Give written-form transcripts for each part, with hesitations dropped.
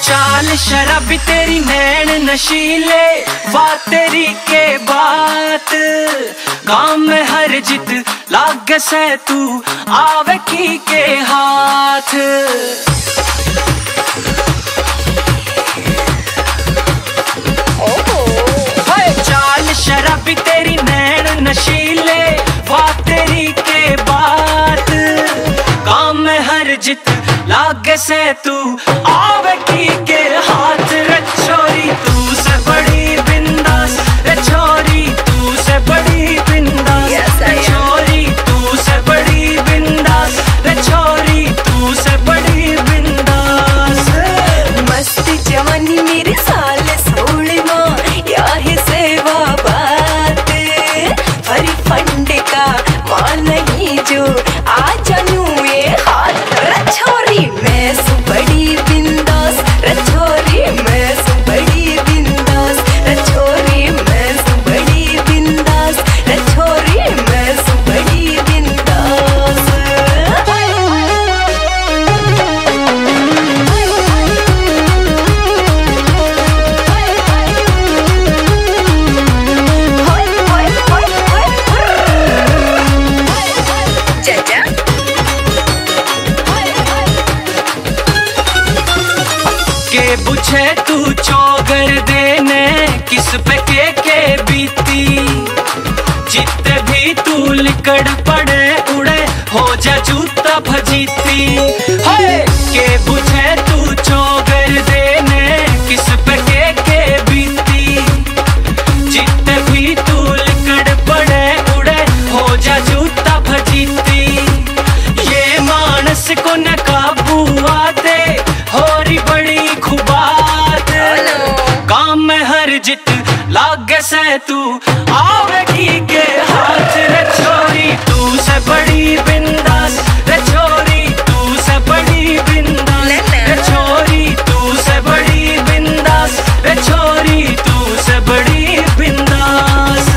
चाल शराबी तेरी नैन नशीले, बात तेरी के बात काम में हर जित लाग से तू आवे की के हाथ। चाल शराबी तेरी नैन नशीले, बात तेरी के बात काम में हर जित लागे से तू आवे की के हाथ। रे छोरी तू से बड़ी बिंदास, रे छोरी तू से बड़ी बिंदास, रे छोरी तू से बड़ी बिंदास, रे छोरी तू से बड़ी बिंदास। मस्ती जवानी मेरे साल सोलवा याही सेवा बात, हरी फंडे का मान नहीं जो आ जानू ये हाथ। छोरी मैं सु बड़ी बिंदास, छोरी मैं सु बड़ी बिंदास, छोरी मैं सु बड़ी बिंदास, छोरी मैं सु बड़ी बिंदास। के बुझे तू चौगर देने किस पे के बीती, जितने भी तू लिकड़ पड़े उड़े हो जा जूता भजीती। के बुझे तू चौगर देने किस पे के बीती, जितने भी तू लिकड़ पड़े उड़े हो जा जूता भजीती। ये मानस को न काबू आते होरी बड़ी खुबात, काम में हर जित लागे से तू आवेगी के हाथ। रे छोरी तू से बड़ी बिंदास, रे छोरी तू से बड़ी बिंदास, रे छोरी तू से बड़ी बिंदास, रे छोरी तू से बड़ी बिंदास।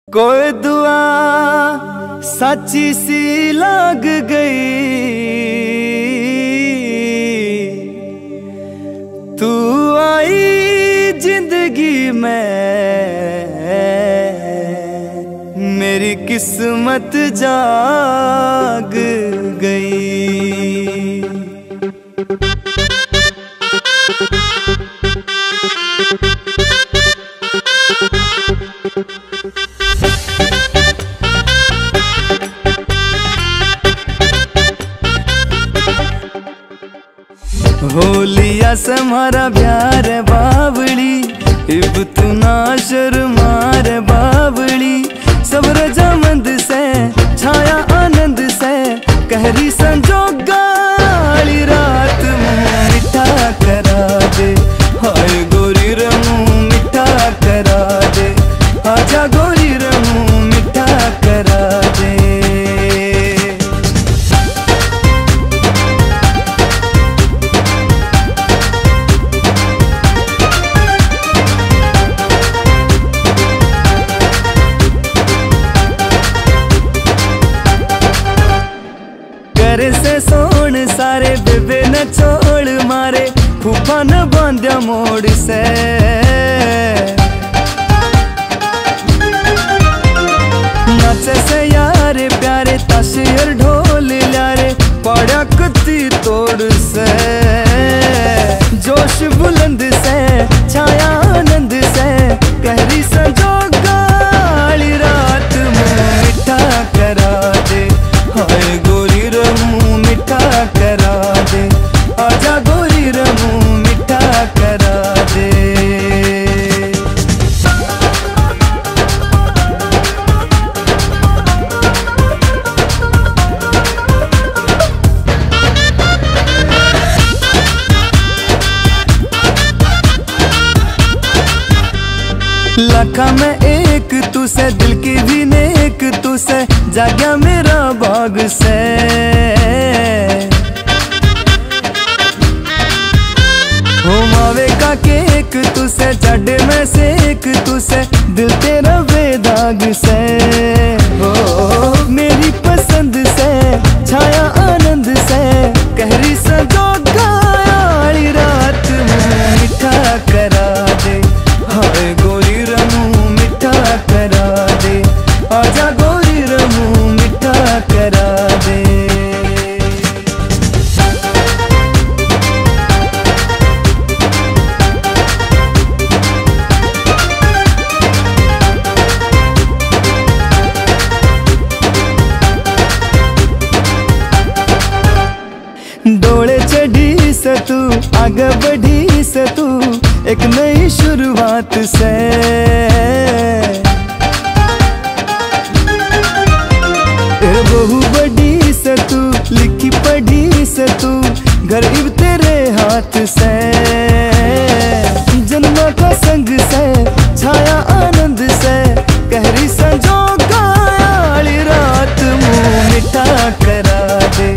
कोई दुआ सच्ची सी लग गई, तू आई जिंदगी में, मेरी किस्मत जाग गई। होलिया से हमारा प्यार बावड़ी, इब तू ना शर्मा रे बावड़ी। सब रजामंद से छाया आनंद से, कहरी संजोगा वाली रात मुँह मिठा करा दे। हाय गोरी रे मुँह मिठा करा दे, आजा गोरी रे मुँह मिठा करा दे। से सोन सारे बेबे न छोड़ मारे, फूफा न बांध्या मोड़ से। नाचे से यारे प्यारे ताशियर ढोल लारे, पड़ा कुत्ती तोड़ से। जोश बुलंद से छाया आनंद से, कहरी संजोगा वाली रात मुँह मिठा करा दे। हाय गोरी रे मुँह मिठा करा दे, आजा गोरी रे मुँह मिठा करा दे। लाखा में एक तू से, दिल की भी नेक तू से, जाग्या मेरा बाग से। हो मावे का केक तू से, चढ़े में सेक तू से, दिल तेरा बेदाग से। हो मेरी पसंद से छाया आनंद से, कहरी संजोगा वाली रात मुँह मिठा करा दे। हाय गोरी रे मुँह मिठा करा दे, आजा गोरी रे मुँह मिठा करा दे। डोले चढ़ी से तू, आगे बढ़ी से तू, एक नई शुरुआत से। बहु बड़ी से तू, लिखी पढ़ी से तू, घर इब तेरे हाथ से। जन्मा का संग से छाया आनंद से, कहरी संजोगा वाली रात मुँह मिठा करा दे।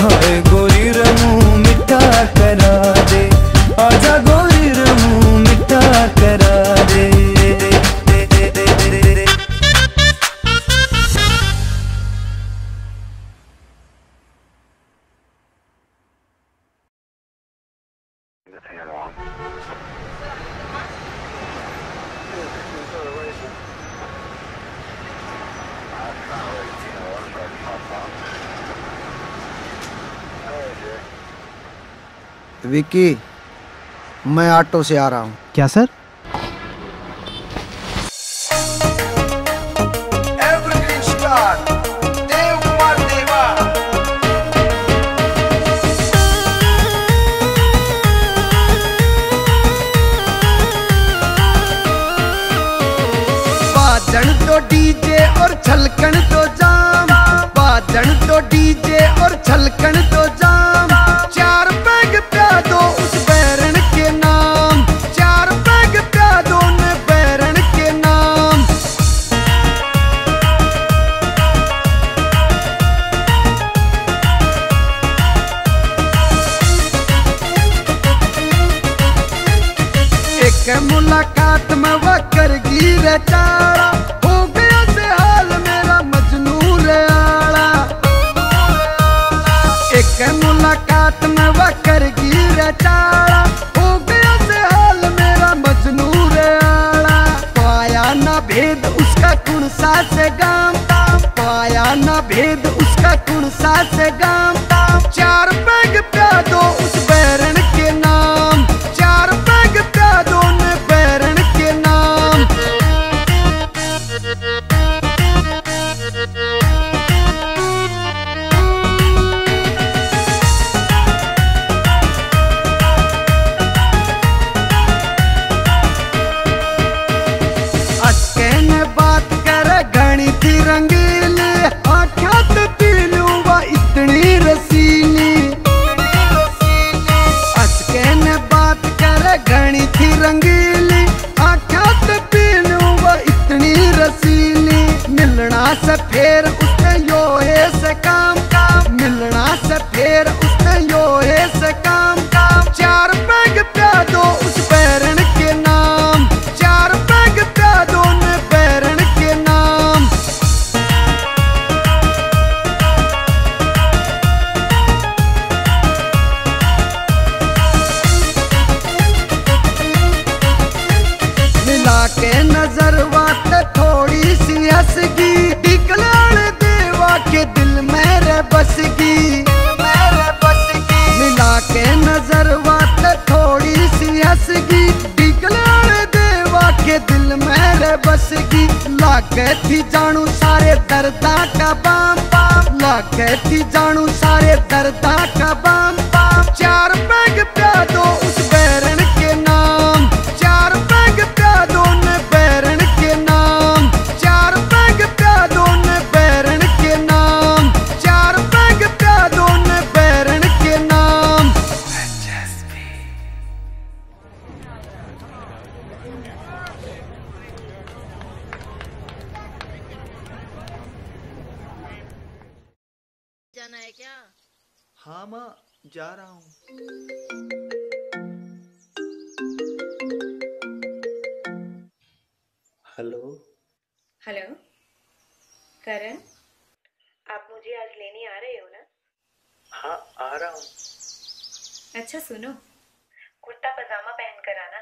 हाय गोरी रे मुँह मिठा करा दे, आजा गोरी रे मुँह मिठा करा दे। विक्की, मैं ऑटो से आ रहा हूँ। क्या सर? बाजन तो डीजे और छलकन तो जाम, बाजन तो डीजे और छलकन तो जाम। चार पैग प्या दो उस बैरन के नाम, चार पैग प्या दो ने बैरन के नाम। एक मुलाकात में वह कर गिर चारा, हो गया उसका कौन सा से गाम, पाया ना भेद उसका कौन सा से गाम। चार पैग प्या दो उस बैरन के नाम, चार पैग प्या दो ने बैरन के नाम। रंगीली आँखों से पीलू वो इतनी रसीली, मिलना से फिर उसने योहे से काम, मिलना से फिर उसने योहे से काम। चार पैग प्या दो उस बैरन के नाम, चार पैग प्या दो ने बैरन के नाम। के नजर वाते थोड़ी सी हंसगी, दिखलाल देवा के दिल मेरे बसगी, मेरे बसगी। मिला के नजर वाते थोड़ी सी हंसगी, दिखलाल देवा के दिल मेरे बसगी। लागे थी जानू सारे दर्दा का बाम, लागे थी जानू सारे दर्दा का बाम। चार पैग प्या दो उस बैरन के नाम, चार पैग प्या दो ने बैरन के नाम, चार पैग प्या दो ने बैरन के नाम, चार पैग प्या दो ने बैरन के नाम। जाना है क्या? हाँ माँ जा रहा हूँ। हेलो हेलो करण, आप मुझे आज लेने आ रहे हो ना? हाँ आ रहा हूँ। अच्छा सुनो, कुर्ता पजामा पहन कर आना।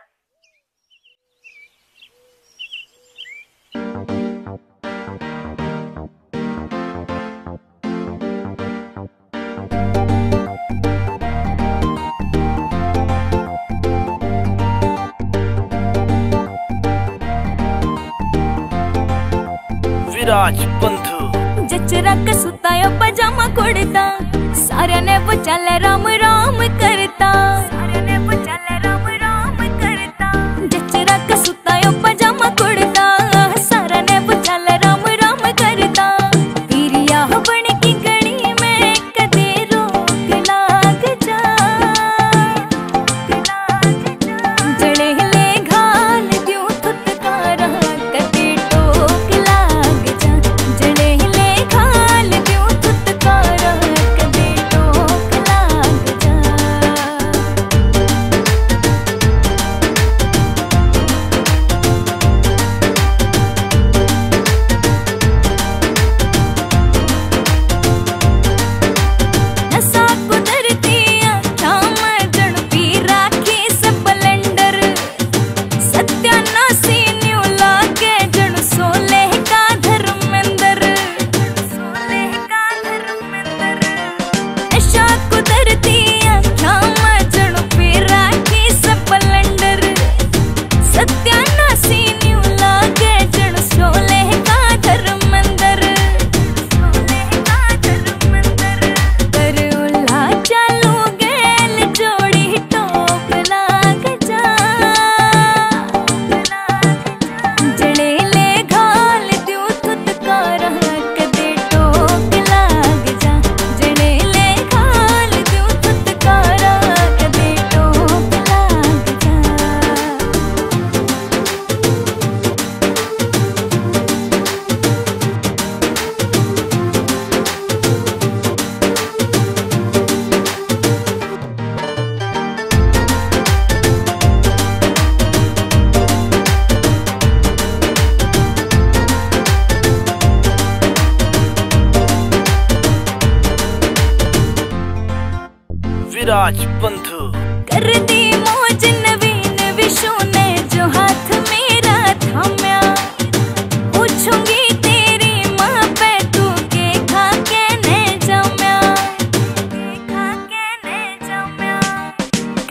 विराज बंधु जचरा कसुताया पजामा कुड़ता, सारे ने वो चल राम राम करता, सारे ने वो चल राम राम करता। जचरा कसुताया पजामा कुड़ता, सारे ने वो चल राम राम करता। तेरी आह बन की गली में कदे रोक लाग जा, जड़े ले घाल द्यूं थुतकारा कदे टोक लाग जा, जड़े ले घाल द्यूं थुतकारा कदे टोक लाग जा। नसा कुदरती आँखां में जण पी राखी स्प्लेंडर, सत्यानाशी न्यू लागे जण सोले का धर्मेंद्र, सोले का धर्मेंद्र। नशा कुदरती आँखां में जण पी राखी स्प्लेंडर, सत्यानाशी न्यू लागे जण सोले का धर्मेंद्र, सोले का धर्मेंद्र। कर उल्हा चालू गेल जोड़ी टोप लाग जा, जड़े ले घाल द्यूं थुतकारा कदे टोक लाग जा, जड़े ले घाल द्यूं थुतकारा कदे टोक लाग जा। विराज बंधु कर दी मौज नवीन विशु ने जो हाथ मेरा थाम्या, हो पूछूंगी तेरी माँ पे तू के खा के ने जम्या,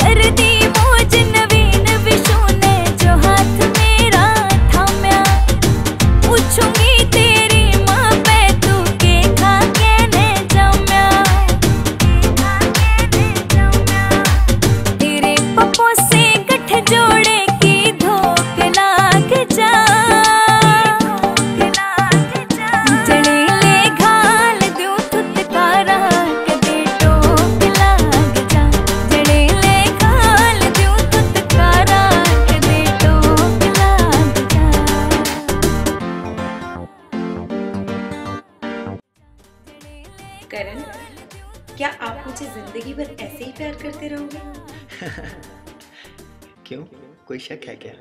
कर दी मौज नवीन विशु ने जो हाथ मेरा थाम्या। पूछूंगी तेरी माँ पे तू के खा के ने जम्या, तेरे पप्पो से गठ जोड़े की धोख लाग जा, जड़ेले घाल दूं थुतकारा कदे टोक लाग जा, जड़ेले घाल दूं थुतकारा कदे टोक लाग जा। करण, क्या आप मुझे जिंदगी भर ऐसे ही प्यार करते रहोगे? क्यों, कोई शक है क्या?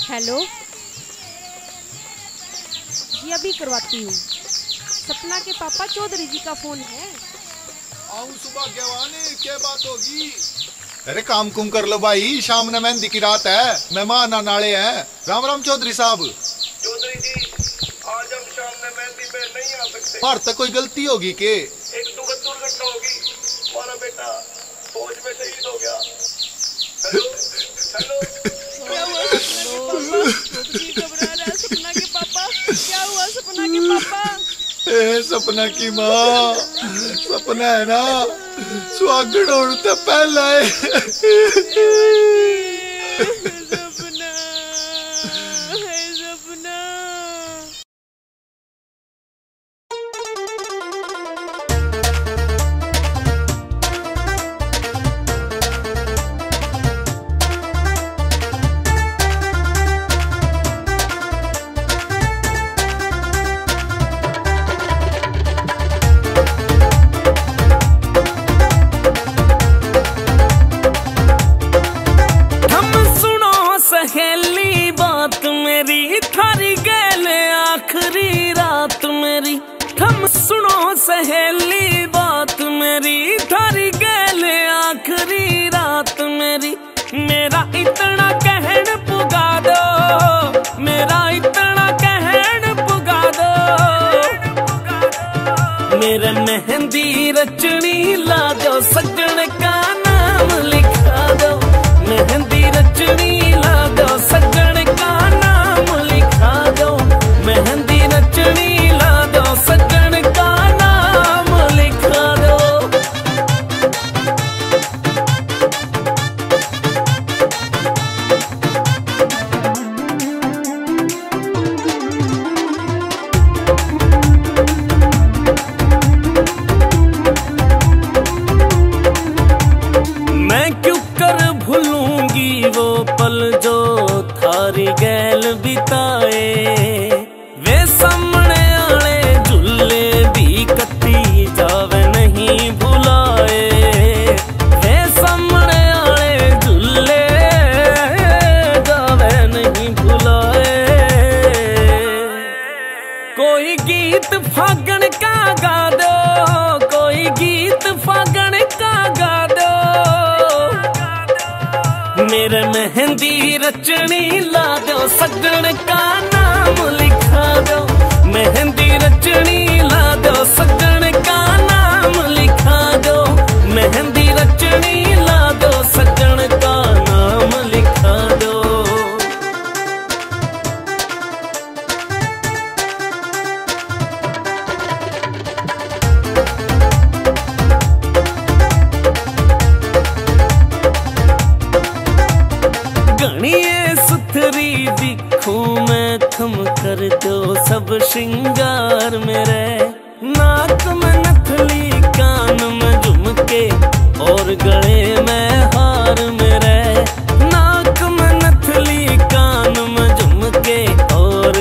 हेलो जी, अभी करवाती हूँ। सपना के पापा चौधरी जी का फोन है। आऊं सुबह गवाने, क्या बात होगी? अरे काम कुम कर लो भाई, शाम ने मेहंदी की रात है, मेहमान आने वाले हैं। राम राम चौधरी साहब। चौधरी जी, आज हम शाम में मेहंदी पे नहीं आ सकते। पर तक कोई गलती होगी के? एक दुर्घटना होगी, हमारा बेटा फौज में शहीद हो गया। हेलो हेलो, क्या हुआ घबरा रहा? सपना के पापा, क्या हुआ सपना के पापा? सपना की माँ, सपना है ना, सुहागन होने तो पहला है। सपना है, सपना। सहेली बात मेरी, थारी गैल आखिरी रात मेरी। थम सुनो सहेली बात मेरी, थारी गैल आखिरी रात मेरी। मेरा इतना कहन पुगा दो, मेरा इतना कहन पुगा दो। मेरे मेहंदी रचनी ला दो, सजन का नाम लिखा दो। मेहंदी रचनी ला दो, सजन का नाम लिखा दो। मेहंदी रचनी ला दो, सजन का नाम लिखा दो। मैं क्यों कर भूलूंगी वो पल जो थारी गैल बिताए। वे सामने आले झूले भी कती जावे नहीं भुलाए। वे सामने आले झूले जावे नहीं भुलाए। कोई गीत फागण का गा दो, कोई गीत फागण का गा दो। मेरे मेहंदी रचनी ला दो, सजन का नाम लिखा दो। मेहंदी रचनी ला दो, सजन का नाम लिखा दो। मेहंदी रचनी ला दो, सजन का नाम लिखा दो। गणिये सुथरी दिखूं मैं, थम कर दो सब श्रृंगार मेरे। नाक में नथली, कान में झुमके और गले में हार मेरे। नाक में नथली, कान में झुमके और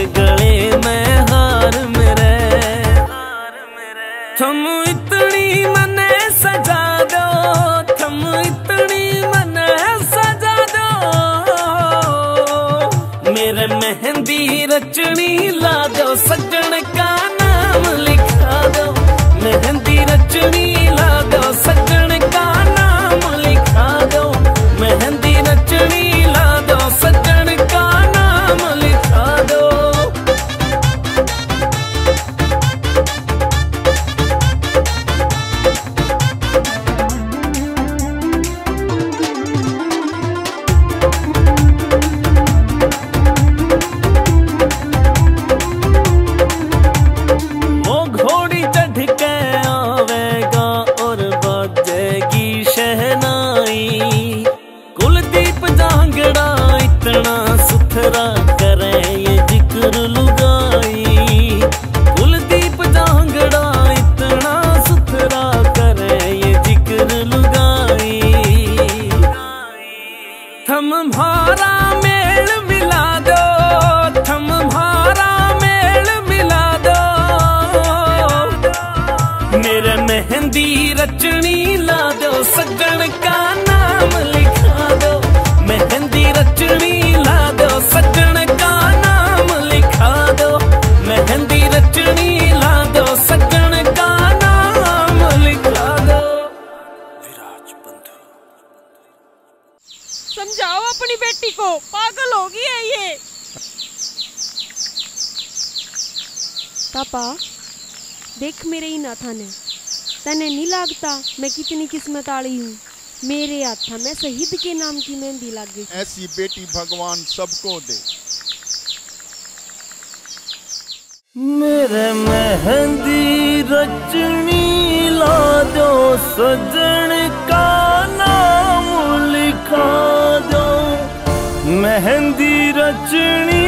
रचनी ला दो, सजन का नाम लिखा दो। मेहंदी रचनी ला दो, सजन का नाम लिखा दो। मेहंदी रचनी ला दो, सजन का नाम लिखा दो। वो घोड़ी चढ़ के आवेगा और बाजेगी शहनाई। कुलदीप जांगड़ा इतना सुथरा करे ये जिक्र लुगाई। कुलदीप जांगड़ा इतना सुथरा करे ये जिक्र लुगाई। थम भारा मेल मिला दो, थम भारा मेल मिला दो। मेरे मेहंदी रचनी ला दो, सजन का नाम लिखा दो। मेहंदी रचनी ला दो, सजन का नाम लिखा दो। मेहंदी रचनी ला दो, सजन का नाम लिखा दो। विराज बंधु समझाओ अपनी बेटी को, पागल हो गई है ये। पापा देख मेरे ही नाथा ने, तने नहीं लागता मैं कितनी किस्मत आली हूँ। मेरे हाथा में शहीद के नाम की मेहंदी लग गई। ऐसी बेटी भगवान सबको दे। मेरे मेहंदी रचनी ला दो, सजन का नाम लिखा दो। मेहंदी रचनी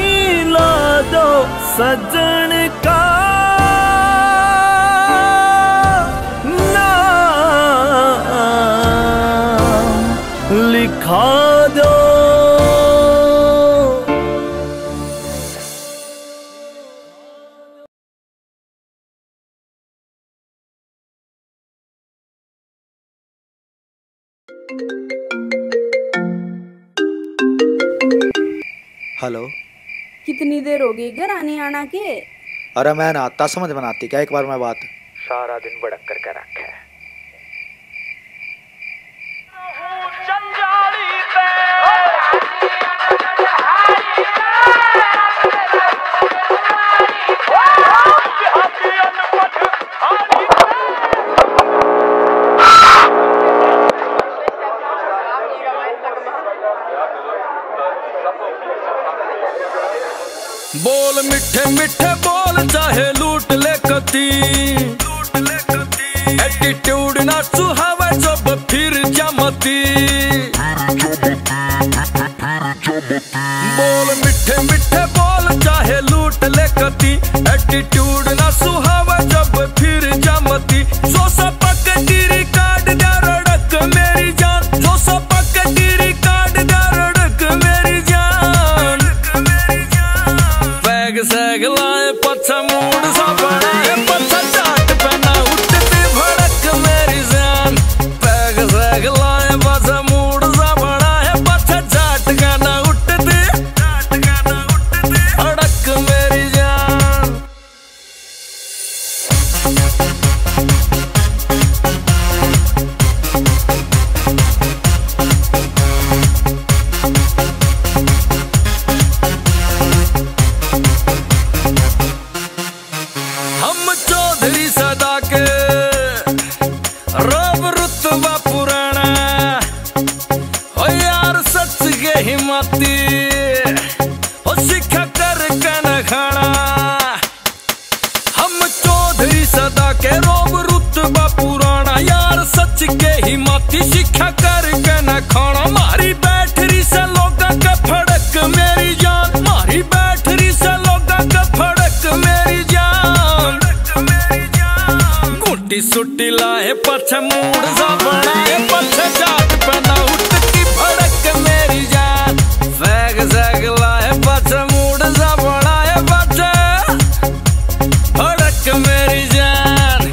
ला दो, सजन का लिखा दो। हेलो, कितनी देर हो गई घर आने आना के? अरे मैं ना आता समझ बनाती क्या एक बार मैं बात। सारा दिन भड़क करके रखा है। बोल मिठे मिठे बोल, चाहे लूट ले कती। एटीट्यूड ना सुहावे जब फिर जमती। बोल मिठे मिठे बोल, चाहे लूट ले कती। एटीट्यूड ना सुहावे जब फिर जमती। सो सपक टीरी काट दे रड़क मेरी जान। सो सपक टीरी काट दे रड़क मेरी जान। बैग सैग लाए पछा मूड सा बनाए, पछा चाट पहना उठती भड़क मेरी जान। बैग सैग लाए पछा मूड सा बनाए, पछा चाट गाना उठती भड़क मेरी जान। हम चौधरी सदा के रब रुतबा पुराना। हो यार सच के हिम्मती, हो सिखा कर न खाना। हम चौधरी सदा के रब रुतबा पुराना। यार सच के हिम्मती, सिखा कर न खाना। मारी बैटरी से लोगा का फड़क मेरी जान। मारी बैटरी से लोगा का फड़क मेरी जान। गुटी सुटी लाए पछे मूड सा बनाए, पछे जाट पहना उठती भड़क मेरी जान। फैग सैग लाए पछे मूड सा बनाए, पछे भड़क मेरी जान।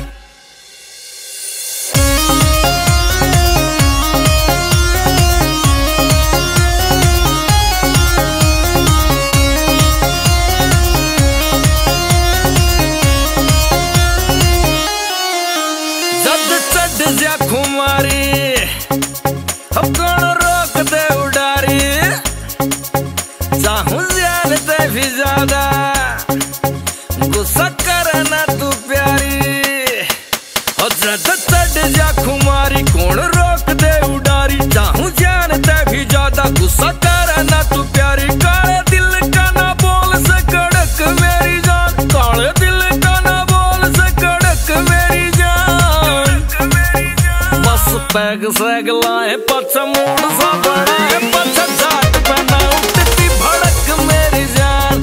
पैग सैग लाए पछ मूड सा बड़ा है पछ जाट पहना उठती भड़क मेरी जान।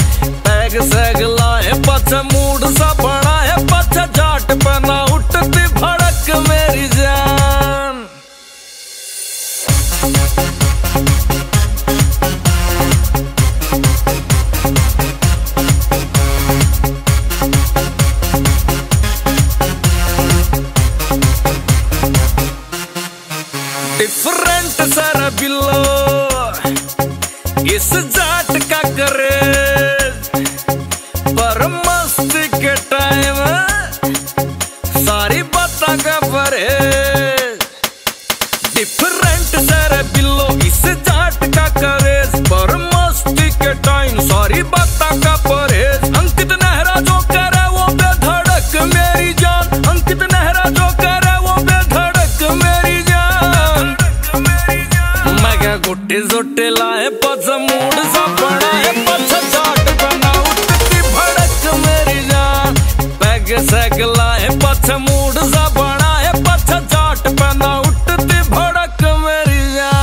पैग सैग लाए पछ मूड सा बड़ा है पछ जाट पहना उठती भड़क मेरी जान। डिफरेंट सारा बिल्लो इस जाट का करेज पर मस्ती के टाइम सारी बातों का परहेज। डिफरेंट सारा बिल्लो इस जाट का करेज पर मस्ती के टाइम सारी बातों का परहेज। अंकित नेहरा जो करे वो बेधड़क मेरी जान। अंकित नेहरा जो करे वो बेधड़क मेरी जान। मैं क्या गुट्टे जोटे लाए पछ मूड सा बड़ा है पछ जाट बना उठती भड़क मेरी जान। पैग सैग लाए पछ मूड सा बड़ा है पछ जाट बना उठती भड़क मेरी जान।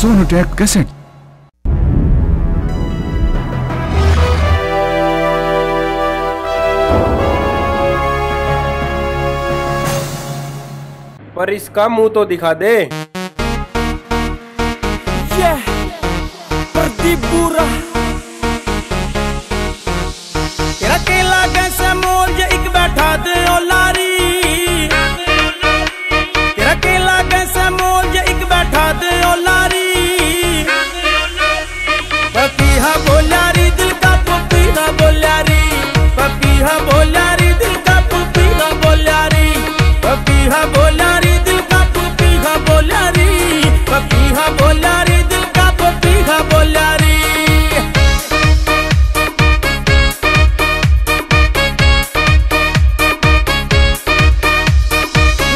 सोनोटेक कैसेट। पर इसका मुंह तो दिखा दे। प्रदीप बुरा तेरा केला कैसे मोल जे एक बैठा दे ओ लारी। तेरा केला कैसे मोल जे एक बैठा दे ओ लारी। पपीहा बोल्यारी दिल का पपीहा बोल्यारी। पपीहा बोल्यारी दिल का पपीहा बोल्यारी। पपीहा बोल्यारी दिल का पपीहा बोल्यारी। पपीहा बोल्यारी दिल का पपीहा बोल्यारी।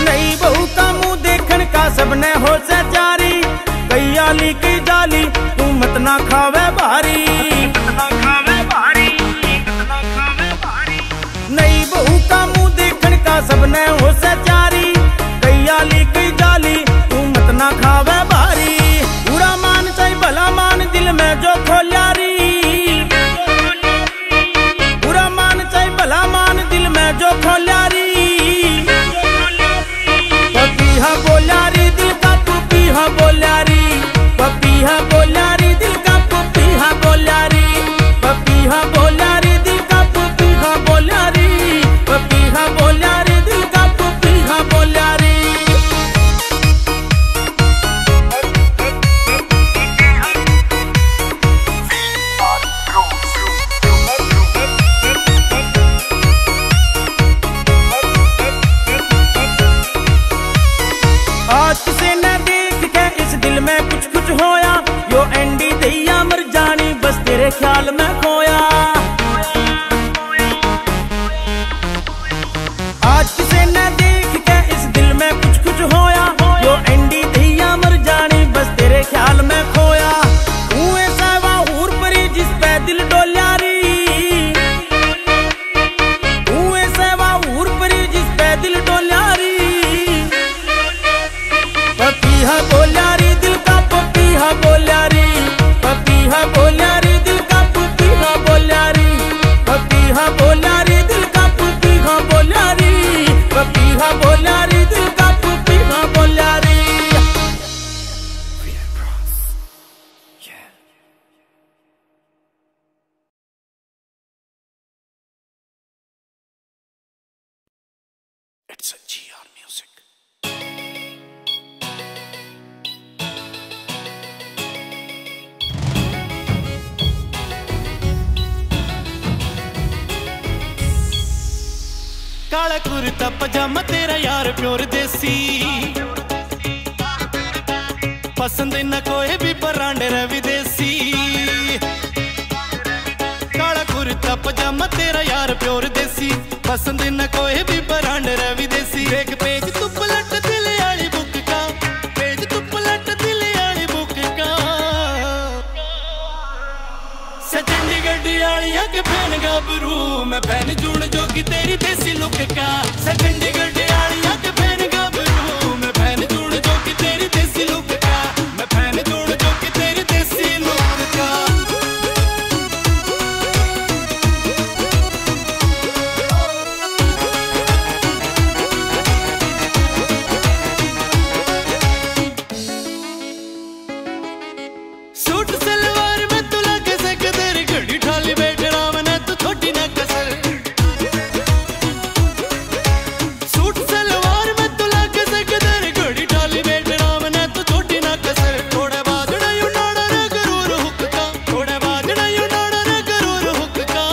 नई बहू का मुंह देखन का सबने हो से जारी। कैयाली की जाली तू मत ना खावे भारी। नई बहू का मुंह देखन का सबने हो से जारी। कैयाली की जाली तू मत ना खावे भारी। बुरा मान चाहे भला मान दिल में जो खोल्यारी। बुरा मान चाहे भला मान दिल में जो खोल्यारी। पपीहा बोल्यारी दिल का पपीहा बोल्यारी। पपीहा बोल्यारी दिल का पपीहा बोल्यारी। पपीहा बोल्यारी दिल का पपीहा बोल्यारी। पपीहा बोल्यारी दिल का पपीहा बोल्यारी। आज किसी ने देख के इस दिल में कुछ कुछ होया। यो एंडी दैया मर जानी बस तेरे ख्याल में खोया। आज किसी ने देख के इस दिल में कुछ कुछ होया। यो एंडी दैया मर जानी बस तेरे ख्याल में खोया। कुएं सावा हूर परी जिस पे दिल डोल्यारी। कुएं सावा हूर परी जिस पे दिल डोल्यारी। पपीहा बोल्यारी दिल का पपीहा बोल्यारी। पपीहा बोल्यारी दिल का पपीहा बोल्यारी। पपीहा बोल्यारी दिल का पपीहा बोल्यारी। पपीहा बोल्यारी दिल का पपीहा बोल्यारी। It's a GR music. काला कुर्ता पजामा तेरा यार प्योर देसी। पसंद न कोई भी ब्रांड रे विदेशी, काला कुर्ता पजामा तेरा यार प्योर देसी, पसंद न कोई भी ब्रांड रे विदेशी। देख पेज तू पलट दिल आली बुक का, पेज तू पलट दिल आली बुक का। चंडीगढ़ आलिया के फैन गाबरू, मैं फैन जून जोगी तेरी देसी लुक का। चंडीगढ़ आलिया के फैन गाबरू, मैं फैन जून जोगी तेरी देसी लुक का, मैं फैन जून जोगी तेरी देसी लुक का। सूट सलवार में तू लगे से कदर, घड़ी ठाली बैठ राम ने तू छोटी न कसर। सूट सलवार में तू लगे से कदर, घड़ी ठाली बैठ राम ने तू छोटी न कसर। थोड़े बाजना यू नाड़ा रे गरूर हुक का, थोड़े बाजना यू नाड़ा रे गरूर हुक का।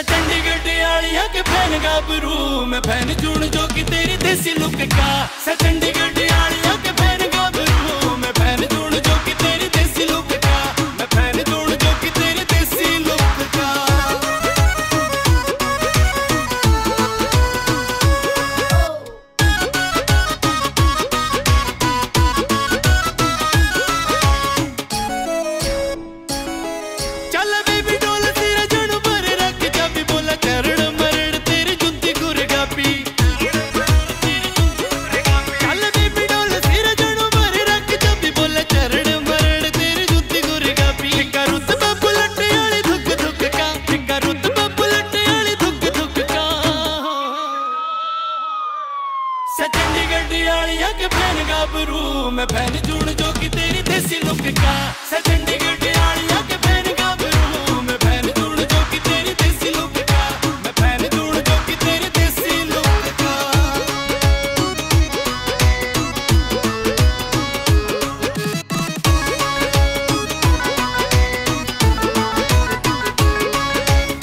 चंडीगढ़ आलिया के फैन गाबरू, मैं फैन जून जोगी तेरी देसी लुक का। चंडीगढ़ आलिया के फैन गाबरू, मैं फैन जून जोगी तेरी देसी लुक का, मैं फैन जून जोगी तेरी देसी लुक का। चल बेबी डोल तेरा जन पर रख, जब भी बोला चरण मरण तेरी जुत्ती गुरगा पी। चल बेबी डोल तेरा जन पर रख, जब भी बोला चरण मरण तेरी जुत्ती गुरगा पी। टिक्का रुतबा बुलट आली धुक धुक का, टिक्का रुतबा बुलट आली धुक धुक का। चंडीगढ़ आलिया के फैन गाबरू, मैं फैन जून जोगी तेरी देसी लुक का। चंडीगढ़ आलिया के फैन गाबरू, मैं फैन जून जोगी तेरी देसी लुक का, मैं फैन जून जोगी तेरी देसी लुक का।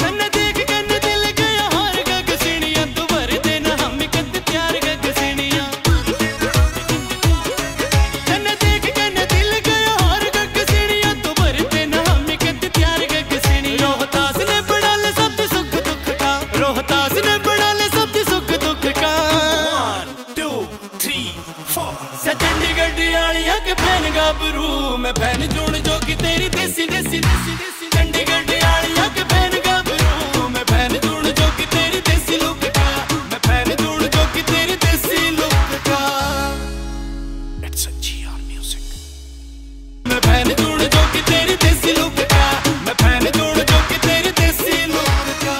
तन्ने देख कन दिल गया हार गग सीनिया, तू भर देना हम कद प्यार गग सीनिया। तन्ने देख कन दिल गया हार गग सीनिया, तू भर देना हम कद प्यार गग सीनिया। रोहतास ने बड़ा ले सब सुख दुख का, रोहतास ने बड़ा ले सब सुख दुख का। 1 2 3 4 चंडीगढ़ आलिया के फैन गाबरू, मैं फैन जून जोगी तेरी देसी देसी देसी देसी। चंडीगढ़ आलिया के फैन गाबरू, मैं फैन जून जोगी तेरी देसी लुक का, मैं फैन जून जोगी तेरी देसी लुक का। It's a GR music। मैं फैन जून जोगी तेरी देसी लुक का, मैं फैन जून जोगी तेरी देसी लुक का।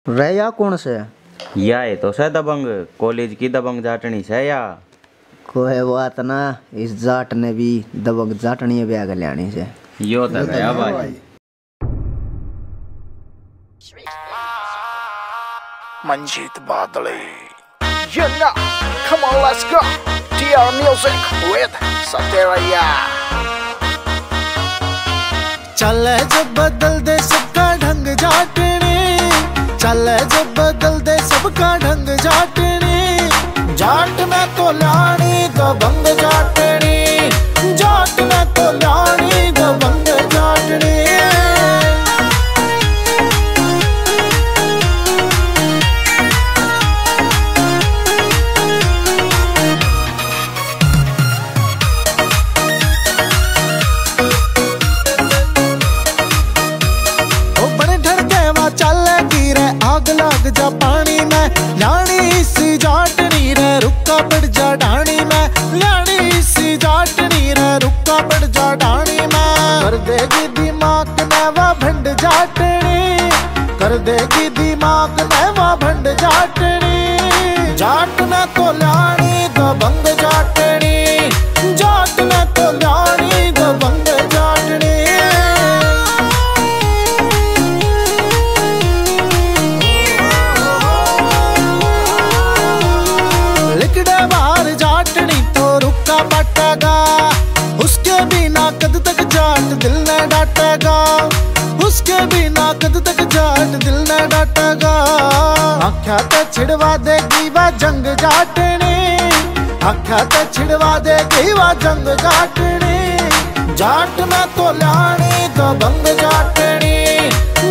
रैया कौन से? या ये तो से दबंग कॉलेज की दबंग जाटनी से या कोई बात ना, इस जाट ने भी दबंग जाटनी ब्याग लियानी से। यो तो गया भाई। Manjit Badali. You know, come on, let's go. TR Music with Sateraya. चले जब बदल दे सबका ढंग जाटने, चले जब बदल दे सबका ढंग जाटने। जाट में तो लानी दबंग जाटनी, जाट में तो लानी दबंग जाटनी। आग लग जा पानी में, लानी सी जाटनी रे रुका पड़ जा ढाणी में, लानी सी जाटनी रे रुका पड़ जा ढाणी में। कर देगी दिमाग में वह भंड जाटनी, कर देगी दिमाग में वह भंड जाटनी। जाट में तो लानी दबंग जाटनी, जाट में तो लानी दबंग जाटनी। डाटेगा, उसके बिना कद तक जाट दिल न डाटेगा। आख्या ते छिड़वा देगी वा जंग जाटनी, आख्या ते छिड़वा देगी वा जंग जाटनी। जाट में तो ल्याणी दबंग जाटनी,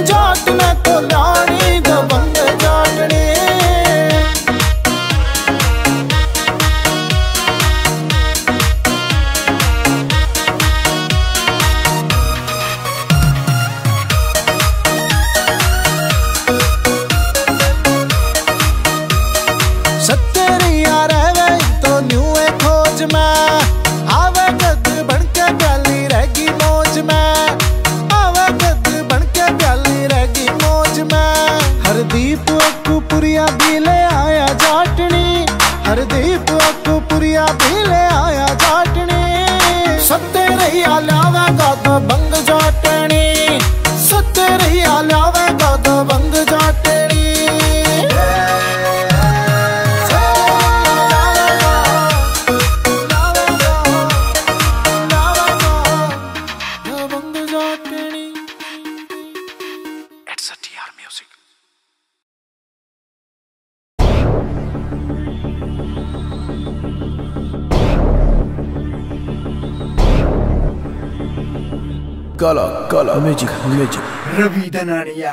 जाट में तो ल्याणी दबंग जाटनी। सत्तरिया रहवे तो न्यूए खोज में, आवे गद बनके प्याली रहेगी मौज में, आवे गद बनके प्याली रहेगी मौज में। हरदीप अक्कूपुरिया भी ले आया जाटनी, हरदीप अक्कूपुरिया भी ले आया जाटनी। सत्तरिया ल्यावेगा दबंग जाटनी, सत्तरिया ल्यावेगा दबंग जाटनी। काला काला मैजिक मैजिक रवि दनानिया।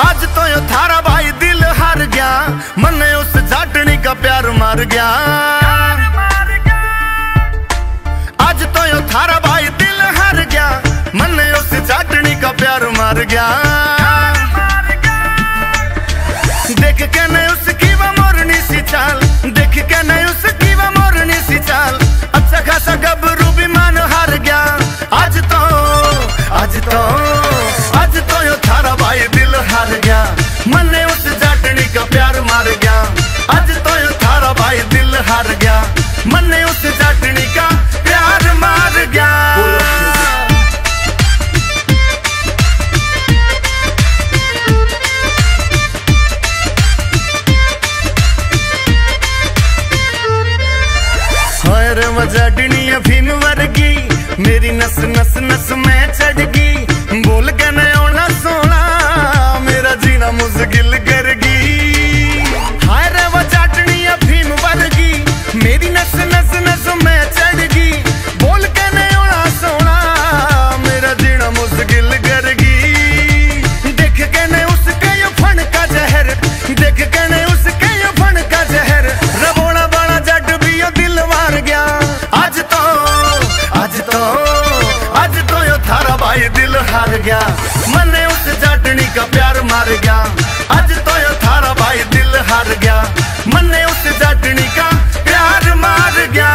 आज तो यो थारा भाई दिल हार गया, मने उस जाटनी का प्यार मार गया। आज तो यो थारा भाई दिल हार गया, मने उस जाटनी का प्यार मार गया। देख के नहीं उसकी वो मोरनी सी चाल, देख के नहीं उसकी वो मोरनी सी चाल। अच्छा खासा गबरू भी मान हार गया। आज तो आज तो आज तो यो थारा भाई दिल हार गया, मने उस जाटनी का प्यार मार गया। आज तो यो थारा भाई दिल हार गया, मने उस जाटनी का प्यार मार गया। जाटनी अफीम वर्गी मेरी नस नस नस में चढ़गी। बोल के न आना सोना मेरा जीना मुश्किल करगी। हाय रे वो जाटनी अफीम वर्गी मेरी नस नस नस में चढ़गी। बोल के न आना सोना मेरा जीना मुश्किल करगी। देख के न उसके यो फन का जहर, देख के न उसके यो फन का जहर। रबोड़ा बाड़ा जट भी यो दिल मार गया। आज तो यो थारा भाई दिल हार गया, मने उस जाटनी का प्यार मार गया। आज तो यो थारा भाई दिल हार गया, मने उस जाटनी का प्यार मार गया।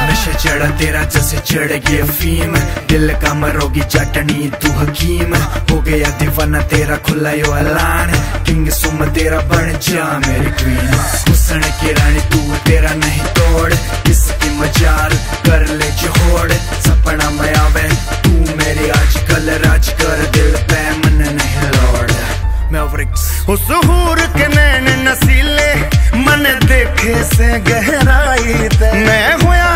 नशे चढ़ा तेरा जैसे चढ़ गया फीम, दिल का मरोगी जाटनी तू हकीम। हो गया दीवाना तेरा खुला यो ऐलान, किंग सुम तेरा बन जा मेरी क्वीन। हुस्न की रानी तू तेरा नहीं तोड़, किसकी मजाल कर ले जोड़। सपना में आवे तू मेरी आजकल राज कर, दिल पे मन नहीं लौड़। उस हूर के नैन नसीले मन देखे से गहराई ते, मैं हुआ